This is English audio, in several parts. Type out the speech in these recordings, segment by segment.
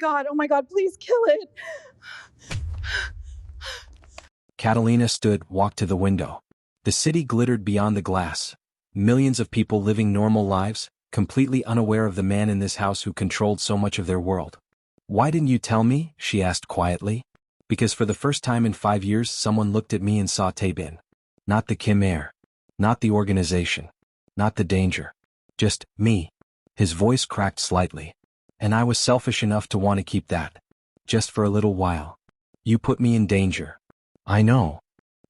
oh my God, please kill it. Catalina walked to the window. The city glittered beyond the glass. Millions of people living normal lives, completely unaware of the man in this house who controlled so much of their world. "Why didn't you tell me?" she asked quietly. "Because for the first time in 5 years someone looked at me and saw Taebin. Not the Kim Air. Not the organization. Not the danger. Just me." His voice cracked slightly. "And I was selfish enough to want to keep that. Just for a little while. You put me in danger. I know.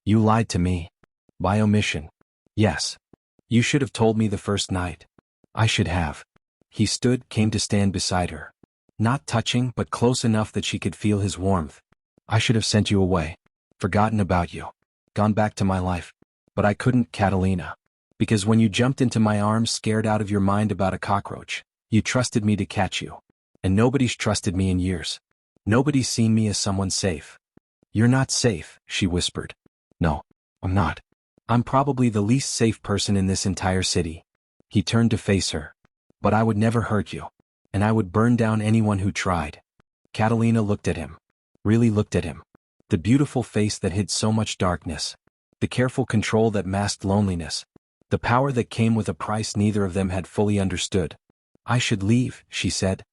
You lied to me. By omission. Yes. You should have told me the first night. I should have." He came to stand beside her. Not touching but close enough that she could feel his warmth. "I should have sent you away. Forgotten about you. Gone back to my life. But I couldn't, Catalina. Because when you jumped into my arms scared out of your mind about a cockroach, you trusted me to catch you. And nobody's trusted me in years. Nobody's seen me as someone safe." "You're not safe," she whispered. "No, I'm not. I'm probably the least safe person in this entire city." He turned to face her. "But I would never hurt you. And I would burn down anyone who tried." Catalina looked at him. Really looked at him. The beautiful face that hid so much darkness. The careful control that masked loneliness. The power that came with a price neither of them had fully understood. "I should leave," she said.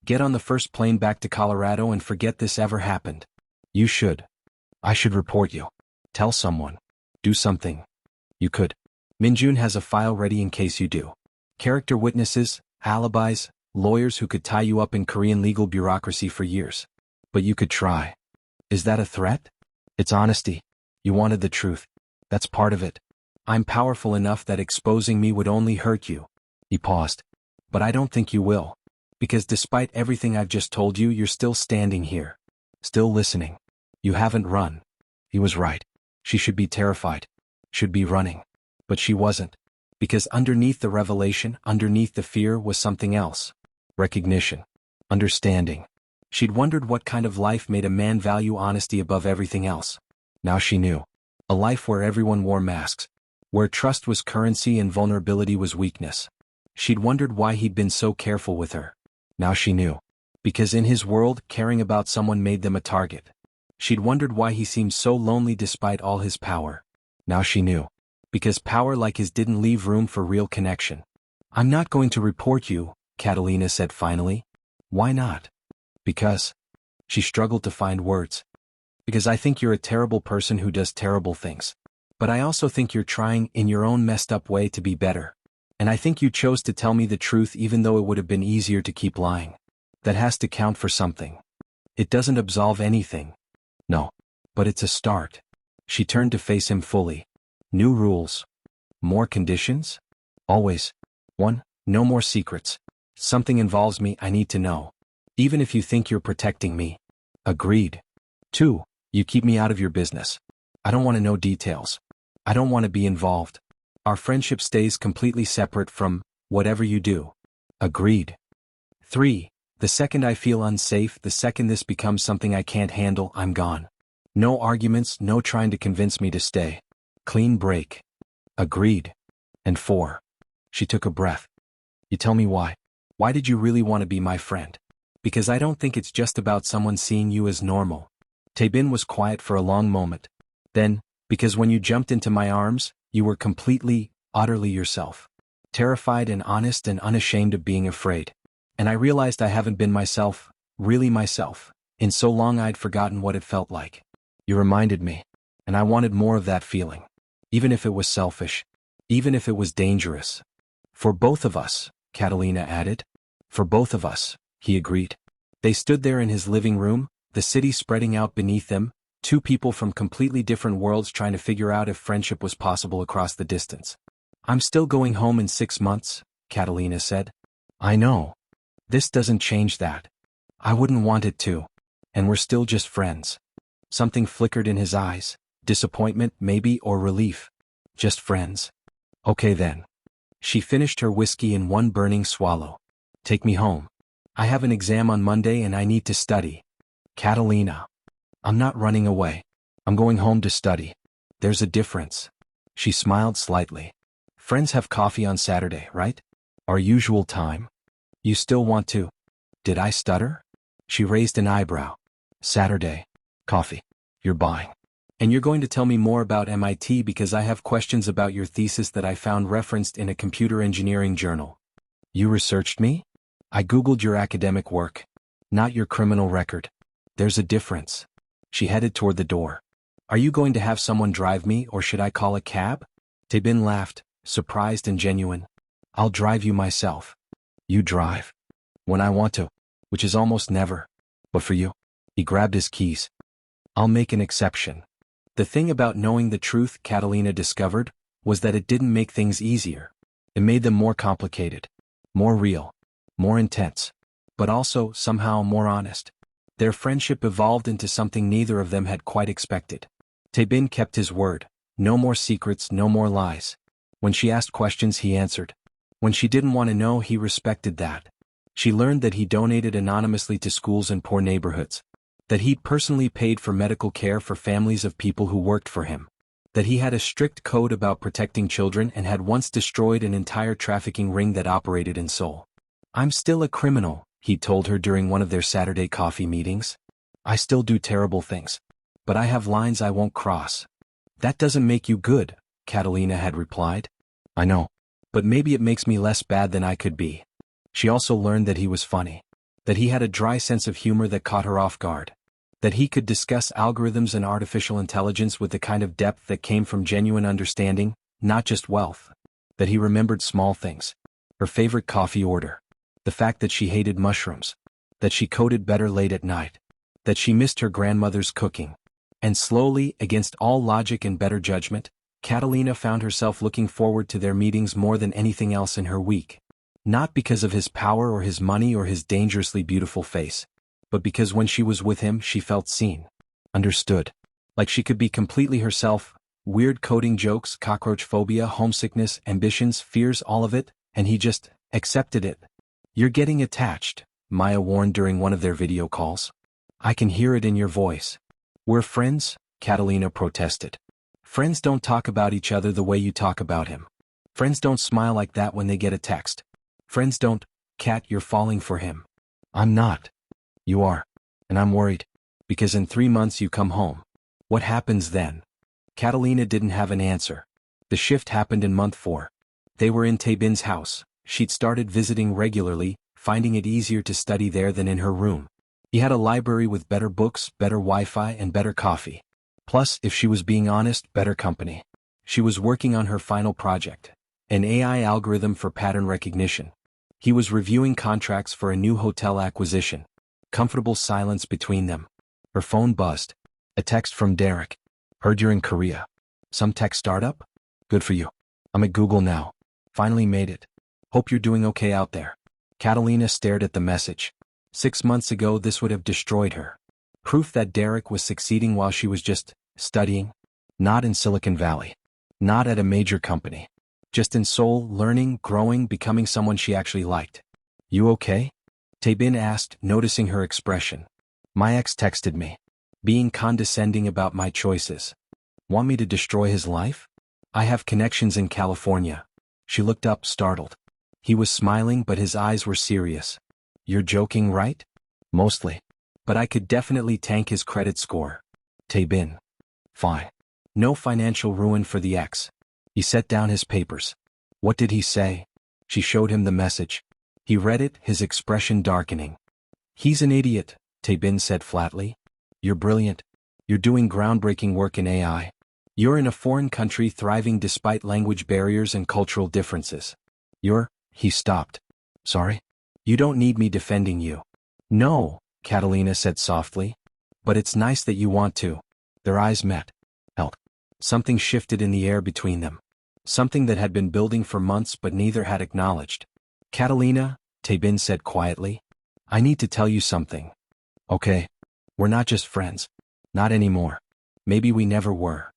"Get on the first plane back to Colorado and forget this ever happened." "You should. I should report you. Tell someone. Do something. You could. Minjun has a file ready in case you do. Character witnesses, alibis, lawyers who could tie you up in Korean legal bureaucracy for years. But you could try." "Is that a threat?" "It's honesty. You wanted the truth. That's part of it. I'm powerful enough that exposing me would only hurt you." He paused. "But I don't think you will. Because despite everything I've just told you, you're still standing here. Still listening. You haven't run." He was right. She should be terrified. Should be running. But she wasn't. Because underneath the revelation, underneath the fear was something else. Recognition. Understanding. She'd wondered what kind of life made a man value honesty above everything else. Now she knew. A life where everyone wore masks. Where trust was currency and vulnerability was weakness. She'd wondered why he'd been so careful with her. Now she knew. Because in his world, caring about someone made them a target. She'd wondered why he seemed so lonely despite all his power. Now she knew. Because power like his didn't leave room for real connection. "I'm not going to report you," Catalina said finally. "Why not?" "Because." She struggled to find words. "Because I think you're a terrible person who does terrible things. But I also think you're trying, in your own messed up way, to be better. And I think you chose to tell me the truth even though it would have been easier to keep lying. That has to count for something. It doesn't absolve anything. No. But it's a start." She turned to face him fully. "New rules. More conditions? Always. 1. No more secrets. Something involves me, I need to know. Even if you think you're protecting me." "Agreed." 2. You keep me out of your business. I don't want to know details. I don't want to be involved. Our friendship stays completely separate from whatever you do." "Agreed." 3. The second I feel unsafe, the second this becomes something I can't handle, I'm gone. No arguments, no trying to convince me to stay. Clean break." "Agreed." And 4. She took a breath. "You tell me why. Why did you really want to be my friend?" "Because I don't think it's just about someone seeing you as normal." Taebin was quiet for a long moment. Then, "Because when you jumped into my arms, you were completely, utterly yourself. Terrified and honest and unashamed of being afraid. And I realized I haven't been myself, really myself, in so long I'd forgotten what it felt like. You reminded me. And I wanted more of that feeling. Even if it was selfish. Even if it was dangerous. For both of us," Catalina added. "For both of us," he agreed. They stood there in his living room, the city spreading out beneath them, two people from completely different worlds trying to figure out if friendship was possible across the distance. "I'm still going home in 6 months," Catalina said. "I know. This doesn't change that. I wouldn't want it to. And we're still just friends." Something flickered in his eyes. Disappointment, maybe, or relief. "Just friends. Okay then." She finished her whiskey in one burning swallow. "Take me home. I have an exam on Monday and I need to study." "Catalina. I'm not running away. I'm going home to study. There's a difference." She smiled slightly. "Friends have coffee on Saturday, right? Our usual time. You still want to?" Did I stutter? She raised an eyebrow. Saturday. Coffee. You're buying. And you're going to tell me more about MIT because I have questions about your thesis that I found referenced in a computer engineering journal. You researched me? I Googled your academic work. Not your criminal record. There's a difference. She headed toward the door. Are you going to have someone drive me or should I call a cab? Taebin laughed, surprised and genuine. I'll drive you myself. You drive. When I want to, which is almost never. But for you. He grabbed his keys. I'll make an exception. The thing about knowing the truth, Catalina discovered, was that it didn't make things easier. It made them more complicated, more real, more intense, but also, somehow, more honest. Their friendship evolved into something neither of them had quite expected. Taebin kept his word. No more secrets, no more lies. When she asked questions, he answered. When she didn't want to know, he respected that. She learned that he donated anonymously to schools in poor neighborhoods. That he personally paid for medical care for families of people who worked for him. That he had a strict code about protecting children and had once destroyed an entire trafficking ring that operated in Seoul. I'm still a criminal, he told her during one of their Saturday coffee meetings. I still do terrible things. But I have lines I won't cross. That doesn't make you good, Catalina had replied. I know. But maybe it makes me less bad than I could be. She also learned that he was funny. That he had a dry sense of humor that caught her off guard. That he could discuss algorithms and artificial intelligence with the kind of depth that came from genuine understanding, not just wealth. That he remembered small things. Her favorite coffee order. The fact that she hated mushrooms. That she coded better late at night. That she missed her grandmother's cooking. And slowly, against all logic and better judgment, Catalina found herself looking forward to their meetings more than anything else in her week. Not because of his power or his money or his dangerously beautiful face. But because when she was with him she felt seen. Understood. Like she could be completely herself, weird coding jokes, cockroach phobia, homesickness, ambitions, fears, all of it, and he just accepted it. You're getting attached, Maya warned during one of their video calls. I can hear it in your voice. We're friends, Catalina protested. Friends don't talk about each other the way you talk about him. Friends don't smile like that when they get a text. Friends don't, Cat, you're falling for him. I'm not. You are. And I'm worried. Because in 3 months you come home. What happens then? Catalina didn't have an answer. The shift happened in month 4. They were in Taebin's house. She'd started visiting regularly, finding it easier to study there than in her room. He had a library with better books, better Wi-Fi, and better coffee. Plus, if she was being honest, better company. She was working on her final project. An AI algorithm for pattern recognition. He was reviewing contracts for a new hotel acquisition. Comfortable silence between them. Her phone buzzed. A text from Derek. Heard you're in Korea. Some tech startup? Good for you. I'm at Google now. Finally made it. Hope you're doing okay out there. Catalina stared at the message. 6 months ago this would have destroyed her. Proof that Derek was succeeding while she was just studying. Not in Silicon Valley. Not at a major company. Just in Seoul, learning, growing, becoming someone she actually liked. You okay? Taebin asked, noticing her expression. My ex texted me. Being condescending about my choices. Want me to destroy his life? I have connections in California. She looked up, startled. He was smiling but his eyes were serious. You're joking, right? Mostly. But I could definitely tank his credit score. Taebin. Fine. No financial ruin for the ex. He set down his papers. What did he say? She showed him the message. He read it, his expression darkening. He's an idiot, Taebin said flatly. You're brilliant. You're doing groundbreaking work in AI. You're in a foreign country thriving despite language barriers and cultural differences. He stopped. Sorry? You don't need me defending you. No, Catalina said softly. But it's nice that you want to. Their eyes met. Held. Something shifted in the air between them. Something that had been building for months but neither had acknowledged. Catalina, Taebin said quietly. I need to tell you something. Okay. We're not just friends. Not anymore. Maybe we never were.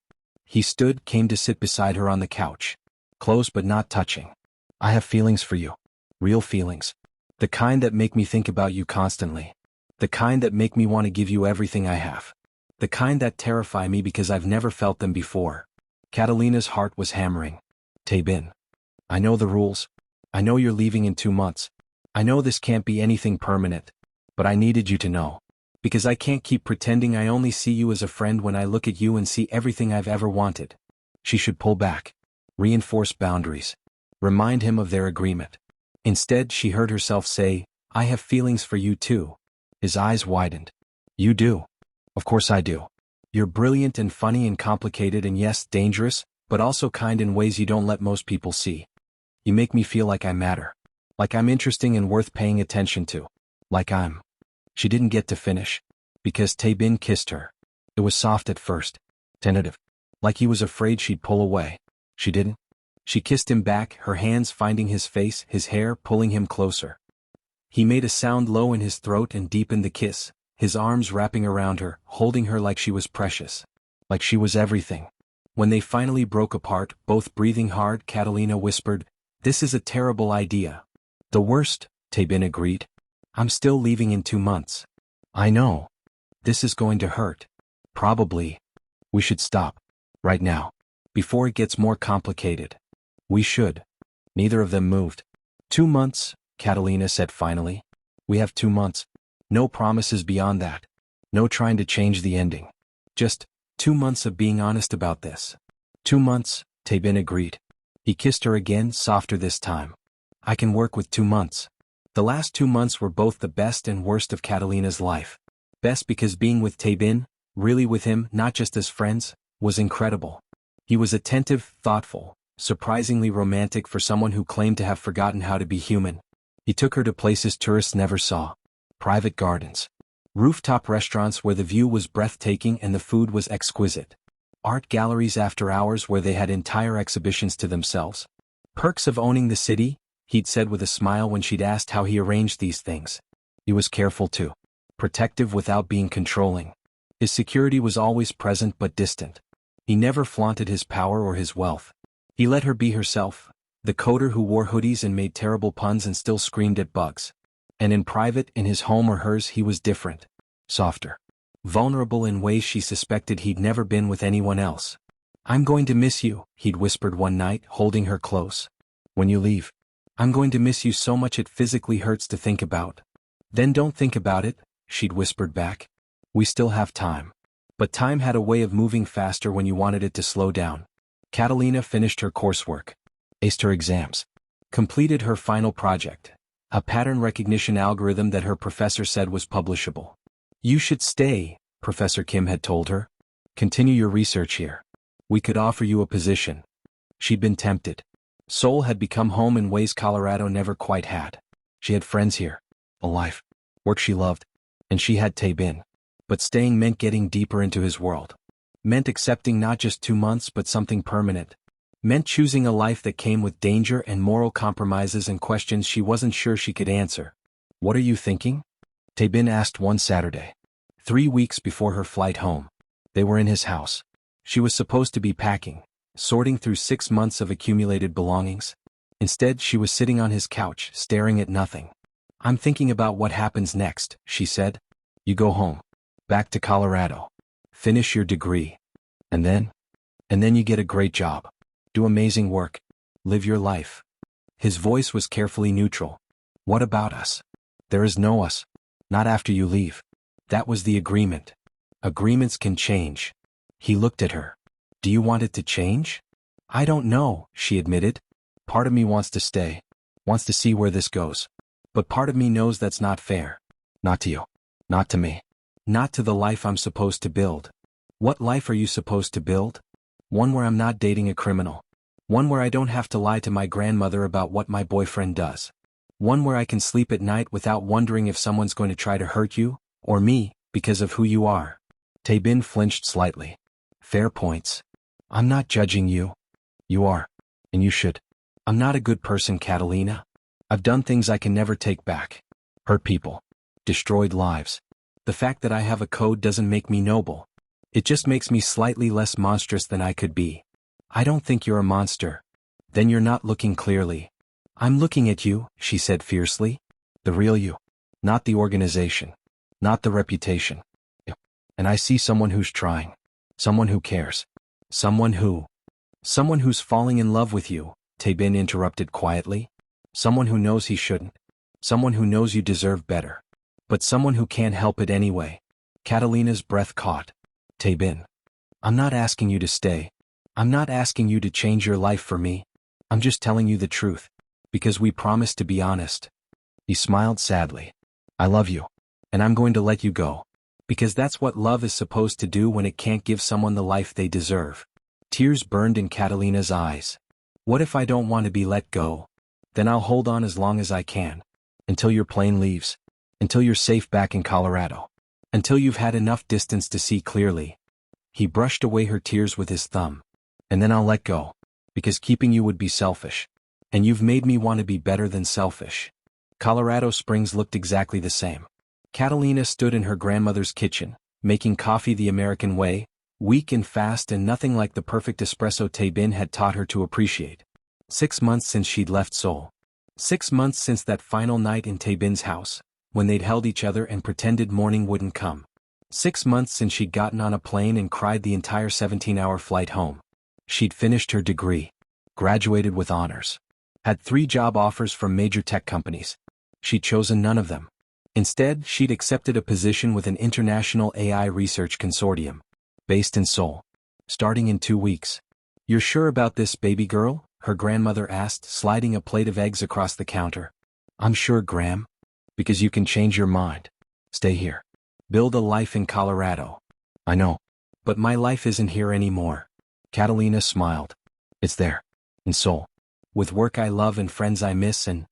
He stood, came to sit beside her on the couch. Close but not touching. I have feelings for you. Real feelings. The kind that make me think about you constantly. The kind that make me want to give you everything I have. The kind that terrify me because I've never felt them before. Catalina's heart was hammering. Taebin. I know the rules. I know you're leaving in 2 months. I know this can't be anything permanent. But I needed you to know. Because I can't keep pretending I only see you as a friend when I look at you and see everything I've ever wanted. She should pull back. Reinforce boundaries. Remind him of their agreement. Instead, she heard herself say, I have feelings for you too. His eyes widened. You do? Of course I do. You're brilliant and funny and complicated and yes, dangerous, but also kind in ways you don't let most people see. You make me feel like I matter. Like I'm interesting and worth paying attention to. Like I'm. She didn't get to finish. Because Tae-bin kissed her. It was soft at first. Tentative. Like he was afraid she'd pull away. She didn't. She kissed him back, her hands finding his face, his hair pulling him closer. He made a sound low in his throat and deepened the kiss, his arms wrapping around her, holding her like she was precious. Like she was everything. When they finally broke apart, both breathing hard, Catalina whispered, This is a terrible idea. The worst, Tae-bin agreed. I'm still leaving in 2 months. I know. This is going to hurt. Probably. We should stop. Right now. Before it gets more complicated. We should. Neither of them moved. 2 months, Catalina said finally. We have 2 months. No promises beyond that. No trying to change the ending. Just 2 months of being honest about this. 2 months, Tae-bin agreed. He kissed her again, softer this time. I can work with 2 months. The last 2 months were both the best and worst of Catalina's life. Best because being with Tae-bin, really with him, not just as friends, was incredible. He was attentive, thoughtful, surprisingly romantic for someone who claimed to have forgotten how to be human. He took her to places tourists never saw. Private gardens. Rooftop restaurants where the view was breathtaking and the food was exquisite. Art galleries after hours where they had entire exhibitions to themselves. Perks of owning the city, he'd said with a smile when she'd asked how he arranged these things. He was careful too. Protective without being controlling. His security was always present but distant. He never flaunted his power or his wealth. He let her be herself, the coder who wore hoodies and made terrible puns and still screamed at bugs. And in private, in his home or hers, he was different. Softer. Vulnerable in ways she suspected he'd never been with anyone else. I'm going to miss you, he'd whispered one night, holding her close. When you leave. I'm going to miss you so much it physically hurts to think about. Then don't think about it, she'd whispered back. We still have time. But time had a way of moving faster when you wanted it to slow down. Catalina finished her coursework. Aced her exams. Completed her final project. A pattern recognition algorithm that her professor said was publishable. You should stay, Professor Kim had told her. Continue your research here. We could offer you a position. She'd been tempted. Seoul had become home in ways Colorado never quite had. She had friends here. A life. Work she loved. And she had Tae-bin. But staying meant getting deeper into his world. Meant accepting not just 2 months but something permanent. Meant choosing a life that came with danger and moral compromises and questions she wasn't sure she could answer. What are you thinking? Tae-bin asked one Saturday. 3 weeks before her flight home. They were in his house. She was supposed to be packing, sorting through 6 months of accumulated belongings. Instead, she was sitting on his couch, staring at nothing. I'm thinking about what happens next, she said. You go home. Back to Colorado. Finish your degree. And then you get a great job. Do amazing work. Live your life. His voice was carefully neutral. What about us? There is no us. Not after you leave. That was the agreement. Agreements can change. He looked at her. Do you want it to change? I don't know, she admitted. Part of me wants to stay. Wants to see where this goes. But part of me knows that's not fair. Not to you. Not to me. Not to the life I'm supposed to build. What life are you supposed to build? One where I'm not dating a criminal. One where I don't have to lie to my grandmother about what my boyfriend does. One where I can sleep at night without wondering if someone's going to try to hurt you, or me, because of who you are. Tae-bin flinched slightly. Fair points. I'm not judging you. You are. And you should. I'm not a good person, Catalina. I've done things I can never take back. Hurt people. Destroyed lives. The fact that I have a code doesn't make me noble. It just makes me slightly less monstrous than I could be. I don't think you're a monster. Then you're not looking clearly. I'm looking at you, she said fiercely. The real you. Not the organization. Not the reputation. And I see someone who's trying. Someone who cares. Someone who's falling in love with you, Tae-bin interrupted quietly. Someone who knows he shouldn't. Someone who knows you deserve better. but someone who can't help it anyway. Catalina's breath caught. Taebin. I'm not asking you to stay. I'm not asking you to change your life for me. I'm just telling you the truth. Because we promised to be honest. He smiled sadly. I love you. And I'm going to let you go. Because that's what love is supposed to do when it can't give someone the life they deserve. Tears burned in Catalina's eyes. What if I don't want to be let go? Then I'll hold on as long as I can. Until your plane leaves. Until you're safe back in Colorado. Until you've had enough distance to see clearly. He brushed away her tears with his thumb. And then I'll let go. Because keeping you would be selfish. And you've made me want to be better than selfish. Colorado Springs looked exactly the same. Catalina stood in her grandmother's kitchen, making coffee the American way, weak and fast and nothing like the perfect espresso Taebin had taught her to appreciate. 6 months since she'd left Seoul. 6 months since that final night in Taebin's house, when they'd held each other and pretended morning wouldn't come. 6 months since she'd gotten on a plane and cried the entire 17-hour flight home. She'd finished her degree. Graduated with honors. Had 3 job offers from major tech companies. She'd chosen none of them. Instead, she'd accepted a position with an international AI research consortium. Based in Seoul. Starting in 2 weeks. You're sure about this, baby girl? Her grandmother asked, sliding a plate of eggs across the counter. I'm sure, Gram. Because you can change your mind. Stay here. Build a life in Colorado. I know. But my life isn't here anymore. Catalina smiled. It's there. In Seoul. With work I love and friends I miss and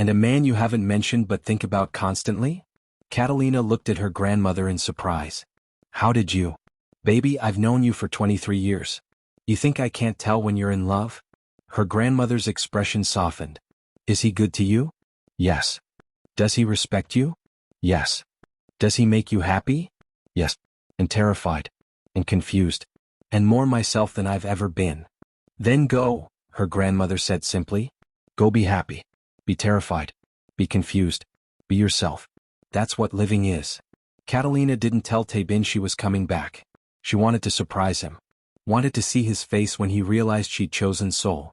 a man you haven't mentioned but think about constantly? Catalina looked at her grandmother in surprise. How did you? Baby, I've known you for 23 years. You think I can't tell when you're in love? Her grandmother's expression softened. Is he good to you? Yes. Does he respect you? Yes. Does he make you happy? Yes. And terrified. And confused. And more myself than I've ever been. Then go, her grandmother said simply. Go be happy. Be terrified. Be confused. Be yourself. That's what living is. Catalina didn't tell Taebin she was coming back. She wanted to surprise him. Wanted to see his face when he realized she'd chosen Seoul.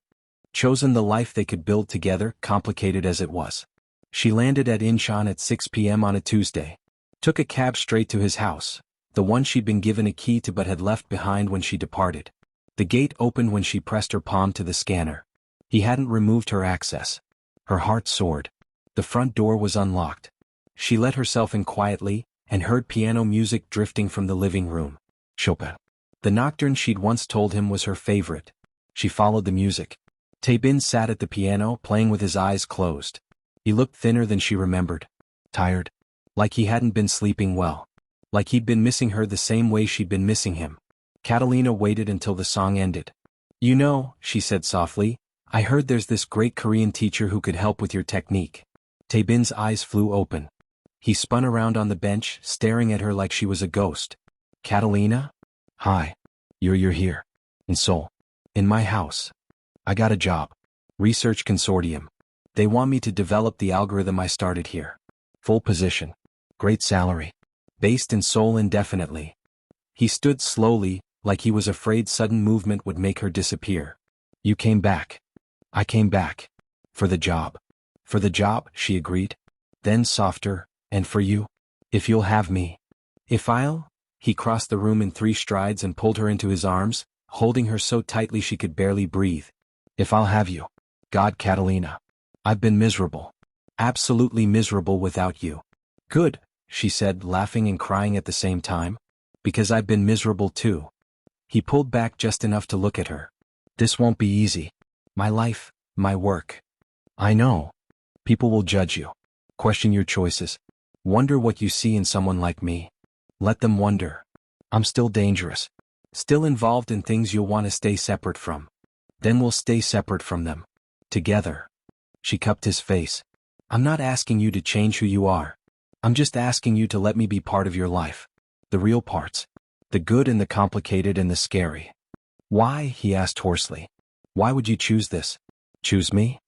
Chosen the life they could build together, complicated as it was. She landed at Incheon at 6 p.m. on a Tuesday. Took a cab straight to his house, the one she'd been given a key to but had left behind when she departed. The gate opened when she pressed her palm to the scanner. He hadn't removed her access. Her heart soared. The front door was unlocked. She let herself in quietly, and heard piano music drifting from the living room. Chopin. The nocturne she'd once told him was her favorite. She followed the music. Taebin sat at the piano, playing with his eyes closed. He looked thinner than she remembered. Tired. Like he hadn't been sleeping well. Like he'd been missing her the same way she'd been missing him. Catalina waited until the song ended. You know, she said softly, I heard there's this great Korean teacher who could help with your technique. Taebin's eyes flew open. He spun around on the bench, staring at her like she was a ghost. Catalina? Hi. You're here. In Seoul. In my house. I got a job. Research consortium. They want me to develop the algorithm I started here. Full position. Great salary. Based in Seoul indefinitely. He stood slowly, like he was afraid sudden movement would make her disappear. You came back. I came back. For the job. For the job, she agreed. Then softer, and for you. If you'll have me. If I'll? He crossed the room in 3 strides and pulled her into his arms, holding her so tightly she could barely breathe. If I'll have you. God, Catalina. I've been miserable. Absolutely miserable without you. Good, she said, laughing and crying at the same time. Because I've been miserable too. He pulled back just enough to look at her. This won't be easy. My life, my work. I know. People will judge you. Question your choices. Wonder what you see in someone like me. Let them wonder. I'm still dangerous. Still involved in things you'll want to stay separate from. Then we'll stay separate from them. Together. She cupped his face. I'm not asking you to change who you are. I'm just asking you to let me be part of your life. The real parts. The good and the complicated and the scary. Why? He asked hoarsely. Why would you choose this? Choose me?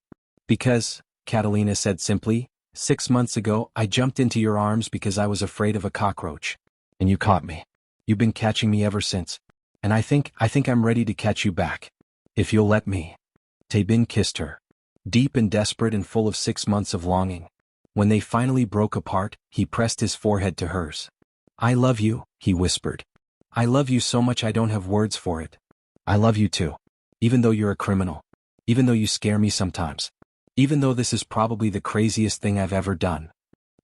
Because, Catalina said simply, 6 months ago I jumped into your arms because I was afraid of a cockroach. And you caught me. You've been catching me ever since. And I think I'm ready to catch you back. If you'll let me. Taebin kissed her. Deep and desperate and full of 6 months of longing. When they finally broke apart, he pressed his forehead to hers. "I love you," he whispered. "I love you so much I don't have words for it. I love you too. Even though you're a criminal. Even though you scare me sometimes. Even though this is probably the craziest thing I've ever done."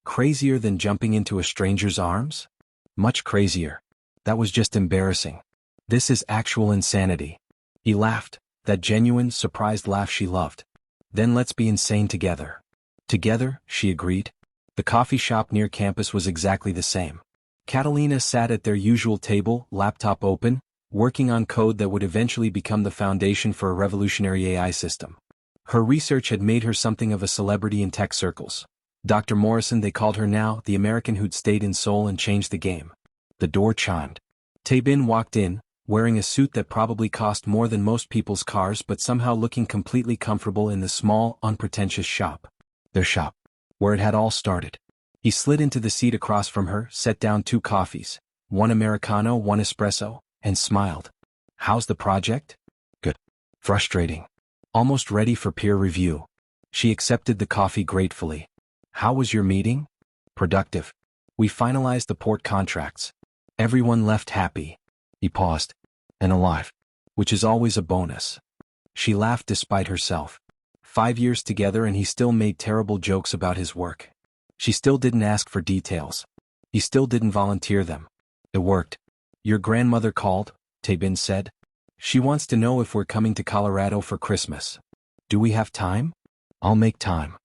Crazier than jumping into a stranger's arms? Much crazier. That was just embarrassing. This is actual insanity. He laughed, that genuine, surprised laugh she loved. "Then let's be insane together." "Together," she agreed. The coffee shop near campus was exactly the same. Catalina sat at their usual table, laptop open, working on code that would eventually become the foundation for a revolutionary AI system. Her research had made her something of a celebrity in tech circles. Dr. Morrison, they called her now, the American who'd stayed in Seoul and changed the game. The door chimed. Tae-bin walked in, wearing a suit that probably cost more than most people's cars but somehow looking completely comfortable in the small, unpretentious shop. Their shop. Where it had all started. He slid into the seat across from her, set down 2 coffees, 1 Americano, 1 espresso, and smiled. "How's the project?" "Good. Frustrating. Almost ready for peer review." She accepted the coffee gratefully. "How was your meeting?" "Productive. We finalized the port contracts. Everyone left happy." He paused. "And alive. Which is always a bonus." She laughed despite herself. 5 years together and he still made terrible jokes about his work. She still didn't ask for details. He still didn't volunteer them. It worked. "Your grandmother called," Tae-bin said. "She wants to know if we're coming to Colorado for Christmas. Do we have time?" "I'll make time."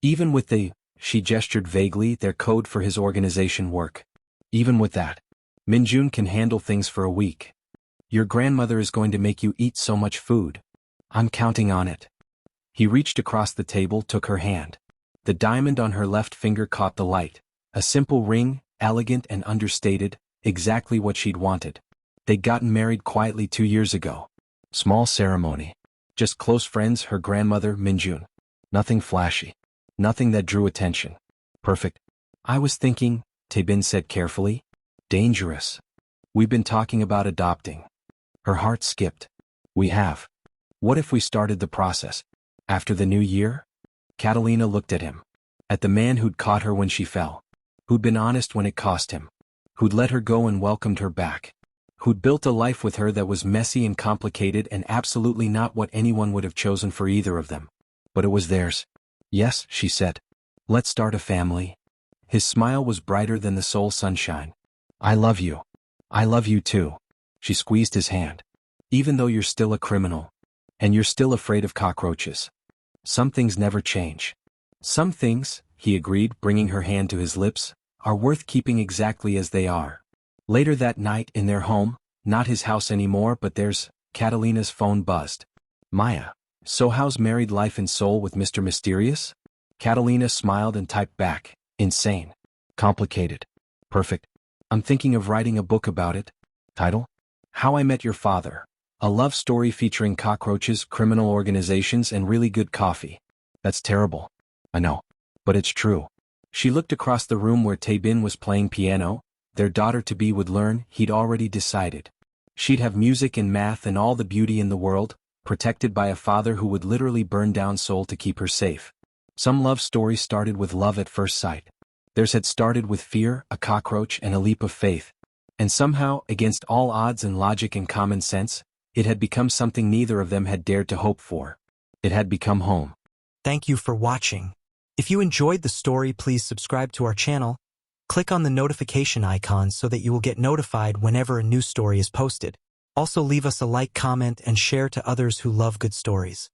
Even with she gestured vaguely, their code for his organization work. "Even with that, Minjun can handle things for a week. Your grandmother is going to make you eat so much food. I'm counting on it." He reached across the table, took her hand. The diamond on her left finger caught the light. A simple ring, elegant and understated, exactly what she'd wanted. They'd gotten married quietly 2 years ago. Small ceremony. Just close friends, her grandmother, Minjun. Nothing flashy. Nothing that drew attention. Perfect. "I was thinking," Tae-bin said carefully. "Dangerous. We've been talking about adopting." Her heart skipped. "We have. What if we started the process after the new year?" Catalina looked at him. At the man who'd caught her when she fell. Who'd been honest when it cost him. Who'd let her go and welcomed her back. Who'd built a life with her that was messy and complicated and absolutely not what anyone would have chosen for either of them. But it was theirs. "Yes," she said. "Let's start a family." His smile was brighter than the Seoul sunshine. "I love you. I love you too." She squeezed his hand. "Even though you're still a criminal. And you're still afraid of cockroaches. Some things never change." "Some things," he agreed, bringing her hand to his lips, "are worth keeping exactly as they are." Later that night, in their home, not his house anymore but theirs, Catalina's phone buzzed. "Maya. So how's married life in Seoul with Mr. Mysterious?" Catalina smiled and typed back. "Insane. Complicated. Perfect. I'm thinking of writing a book about it." Title? How I Met Your Father. A love story featuring cockroaches, criminal organizations, and really good coffee. That's terrible. I know. But it's true. She looked across the room where Tae-bin was playing piano. Their daughter-to-be would learn, he'd already decided. She'd have music and math and all the beauty in the world, protected by a father who would literally burn down Seoul to keep her safe. Some love stories started with love at first sight. Theirs had started with fear, a cockroach, and a leap of faith. And somehow, against all odds and logic and common sense, it had become something neither of them had dared to hope for. It had become home. Thank you for watching. If you enjoyed the story, please subscribe to our channel. Click on the notification icon so that you will get notified whenever a new story is posted. Also leave us a like, comment, and share to others who love good stories.